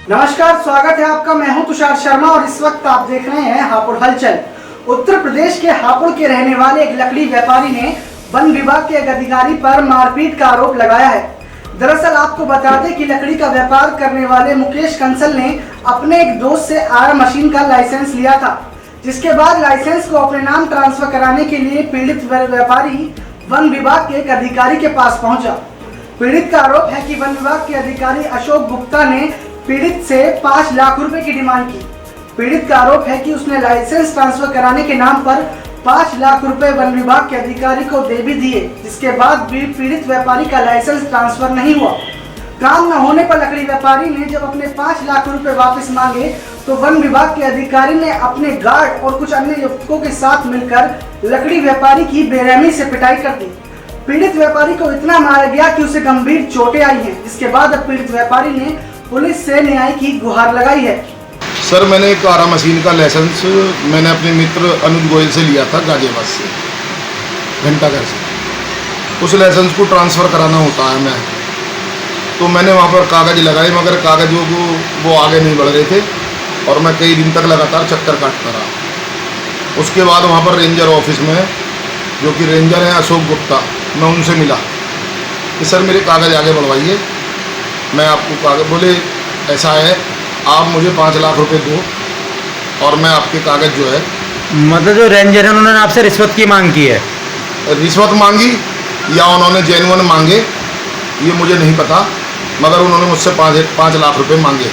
नमस्कार, स्वागत है आपका। मैं हूं तुषार शर्मा और इस वक्त आप देख रहे हैं हापुड़ हलचल। उत्तर प्रदेश के हापुड़ के रहने वाले एक लकड़ी व्यापारी ने वन विभाग के एक अधिकारी पर मारपीट का आरोप लगाया है। दरअसल आपको बता दें कि लकड़ी का व्यापार करने वाले मुकेश कंसल ने अपने एक दोस्त से आर मशीन का लाइसेंस लिया था, जिसके बाद लाइसेंस को अपने नाम ट्रांसफर कराने के लिए पीड़ित व्यापारी वन विभाग के एक अधिकारी के पास पहुंचा। पीड़ित का आरोप है कि वन विभाग के अधिकारी अशोक गुप्ता ने पीड़ित से 5 लाख रुपए की डिमांड की। पीड़ित का आरोप है कि उसने लाइसेंस ट्रांसफर कराने के नाम पर 5 लाख रुपए वन विभाग के अधिकारी को दे भी दिए, जिसके बाद भी पीड़ित व्यापारी का लाइसेंस ट्रांसफर नहीं हुआ। काम न होने पर लकड़ी व्यापारी ने जब अपने 5 लाख रुपए वापस मांगे तो वन विभाग के अधिकारी ने अपने गार्ड और कुछ अन्य युवकों के साथ मिलकर लकड़ी व्यापारी की बेरहमी से पिटाई कर दी। पीड़ित व्यापारी को इतना मारा गया कि उसे गंभीर चोटें आई हैं, जिसके बाद अब पीड़ित व्यापारी ने पुलिस से न्याय की गुहार लगाई है। सर, मैंने एक आरा मशीन का लाइसेंस मैंने अपने मित्र अनुज गोयल से लिया था, गाजियाबाद से, घंटाघर से। उस लाइसेंस को ट्रांसफ़र कराना होता है तो मैंने वहाँ पर कागज़ लगाए, मगर कागज़ों को वो आगे नहीं बढ़ रहे थे और मैं कई दिन तक लगातार चक्कर काटता रहा। उसके बाद वहाँ पर रेंजर ऑफिस में, जो कि रेंजर हैं अशोक गुप्ता, मैं उनसे मिला कि सर मेरे कागज़ आगे बढ़वाइए, मैं आपको कागज़, बोले ऐसा है आप मुझे 5 लाख रुपए दो और मैं आपके कागज़ जो है, मतलब जो रेंजर है उन्होंने आपसे रिश्वत की मांग की है? रिश्वत मांगी या उन्होंने जेन्युइन मांगे ये मुझे नहीं पता, मगर उन्होंने मुझसे 5 लाख रुपए मांगे।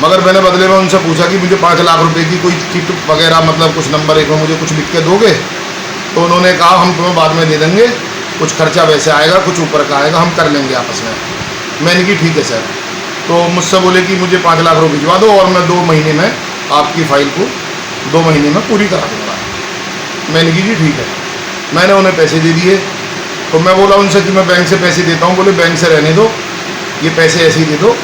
मगर मैंने बदले में उनसे पूछा कि मुझे 5 लाख रुपए की कोई चिट वगैरह, मतलब कुछ नंबर एक में मुझे कुछ लिख के दोगे? तो उन्होंने कहा हम तुम्हें बाद में दे देंगे, कुछ खर्चा वैसे आएगा, कुछ ऊपर का आएगा, हम कर लेंगे आपस में। मैंने की ठीक है सर। तो मुझसे बोले कि मुझे 5 लाख रुपये भिजवा दो और मैं 2 महीने में आपकी फ़ाइल को 2 महीने में पूरी करा दूँगा। मैंने की जी ठीक है। मैंने उन्हें पैसे दे दिए। तो मैं बोला उनसे कि मैं बैंक से पैसे देता हूँ। बोले बैंक से रहने दो, ये पैसे ऐसे ही दे दो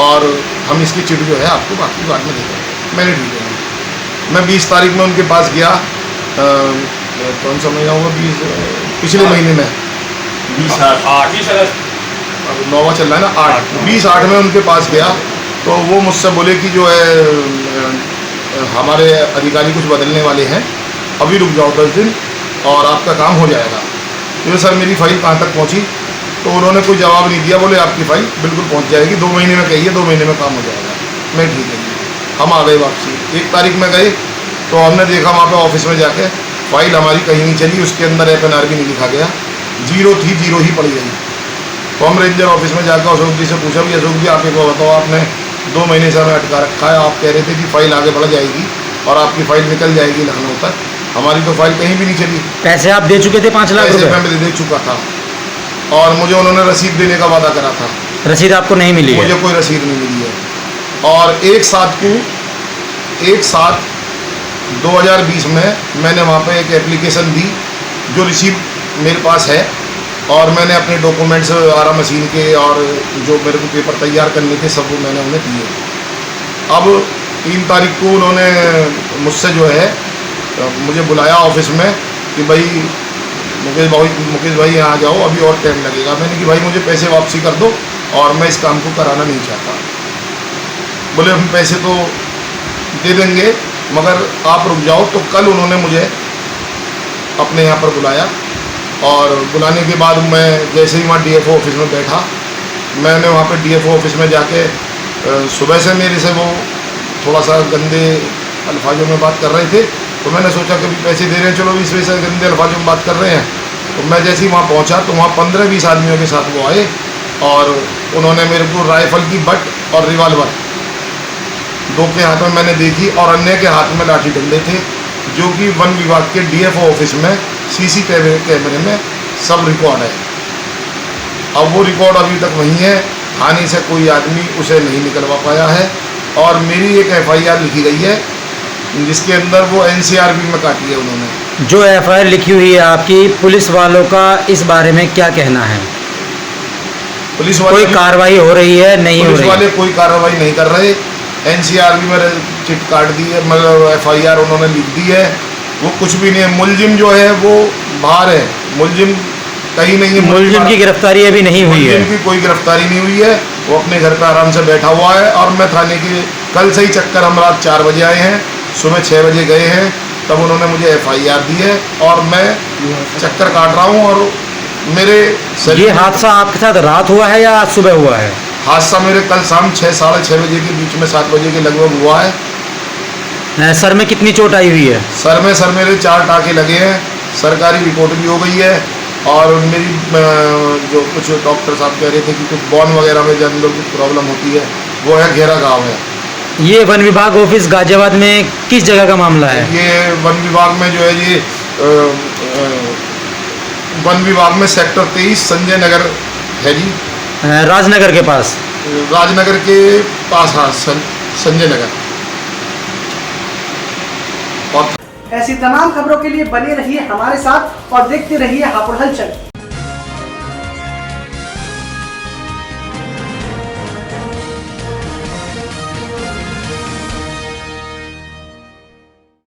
और हम इसकी चिट जो है आपको बाकी बाद में दे देंगे। मैंने ठीक है। मैं 20 तारीख में उनके पास गया, कौन सा महीना होगा, 20 पिछले महीने में, 20 नौवा चल रहा है ना, 20/8 में उनके पास गया। तो वो मुझसे बोले कि जो है हमारे अधिकारी कुछ बदलने वाले हैं, अभी रुक जाओ 10 दिन और आपका काम हो जाएगा। तो सर मेरी फ़ाइल कहाँ तक पहुँची? तो उन्होंने कोई जवाब नहीं दिया। बोले आपकी फ़ाइल बिल्कुल पहुँच जाएगी, 2 महीने में कहिए, 2 महीने में काम हो जाएगा। मैं ठीक है जी। हम आ गए वापसी। 1 तारीख में गए तो हमने देखा वहाँ पे ऑफिस में जाके फ़ाइल हमारी कहीं नहीं चली, उसके अंदर FNR भी नहीं लिखा गया, 0 थी, 0 ही पड़ गई। तो हम रेंजर ऑफिस में जाकर अशोक जी से पूछा, भी अशोक जी आप एक बार बताओ, आपने 2 महीने से हमें अटका रखा है, आप कह रहे थे कि फ़ाइल आगे बढ़ जाएगी और आपकी फ़ाइल निकल जाएगी लखनऊ तक, हमारी तो फ़ाइल कहीं भी नहीं चली। पैसे आप दे चुके थे 5 लाख रुपए? मैं दे चुका था और मुझे उन्होंने रसीद देने का वादा करा था। रसीद आपको नहीं मिली है? मुझे कोई रसीद नहीं मिली है। और एक साथ 2020 में मैंने वहाँ पे एक एप्लीकेशन दी जो रिसीव मेरे पास है, और मैंने अपने डॉक्यूमेंट्स आरा मशीन के और जो मेरे को पेपर तैयार करने थे सब वो मैंने उन्हें दिए। अब 3 तारीख को उन्होंने मुझसे जो है मुझे बुलाया ऑफिस में कि भाई मुकेश भाई यहाँ आ जाओ, अभी और टाइम लगेगा। मैंने कि भाई मुझे पैसे वापसी कर दो और मैं इस काम को कराना नहीं चाहता। बोले हम पैसे तो दे देंगे मगर आप रुक जाओ। तो कल उन्होंने मुझे अपने यहाँ पर बुलाया और बुलाने के बाद मैं जैसे ही वहाँ DFO ऑफिस में बैठा, मैंने वहाँ पे DFO ऑफिस में जाके सुबह से मेरे से वो थोड़ा सा गंदे अल्फाजों में बात कर रहे थे। तो मैंने सोचा कभी पैसे दे रहे हैं, चलो इस वजह से गंदे अल्फाजों में बात कर रहे हैं। तो मैं जैसे ही वहाँ पहुँचा तो वहाँ 15-20 आदमियों के साथ वो आए और उन्होंने मेरे को राइफ़ल की बट और रिवाल्वर 2 के हाथ में मैंने देखी और अन्य के हाथ में लाठी डंडे थे, जो कि वन विभाग के DFO ऑफिस में CC कैमरे में सब रिकॉर्ड है। अब वो रिकॉर्ड अभी तक वहीं है, थाने से कोई आदमी उसे नहीं निकलवा पाया है और मेरी एक FIR लिखी गई है जिसके अंदर वो NCRB में काटी है उन्होंने। जो FIR लिखी हुई है आपकी, पुलिस वालों का इस बारे में क्या कहना है? पुलिस वाले कोई कार्रवाई हो रही है? नहीं हो रही? पुलिस वाले कोई कार्रवाई नहीं कर रहे। NCRB में चिट काट दी है, मतलब FIR उन्होंने लिख दी है, वो कुछ भी नहीं है। मुलजिम जो है वो बाहर है, मुलजिम कहीं नहीं है। मुलजिम की गिरफ्तारी अभी नहीं हुई है। मुलजिम की कोई गिरफ्तारी नहीं हुई है, वो अपने घर पे आराम से बैठा हुआ है। और मैं थाने के कल से ही चक्कर, हम रात 4 बजे आए हैं, सुबह 6 बजे गए हैं, तब उन्होंने मुझे FIR दी है और मैं चक्कर काट रहा हूँ। और मेरे ये हादसा आपके साथ रात हुआ है या आज सुबह हुआ है? हादसा मेरे कल शाम 6 साढ़े 6 बजे के बीच में, 7 बजे के लगभग हुआ है। सर में कितनी चोट आई हुई है? सर मेरे 4 टाँके लगे हैं, सरकारी रिपोर्ट भी हो गई है। और मेरी जो कुछ डॉक्टर साहब कह रहे थे कि कुछ बोन वगैरह में जो अंदर कुछ प्रॉब्लम होती है, वो है घेरा गाँव है। ये वन विभाग ऑफिस गाजियाबाद में किस जगह का मामला है? ये वन विभाग में जो है ये वन विभाग में सेक्टर 23 संजय नगर है जी, राजनगर के पास। राजनगर के पास, हाँ, संजय नगर। और ऐसी तमाम खबरों के लिए बने रहिए हमारे साथ और देखते रहिए हापुड़ हलचल।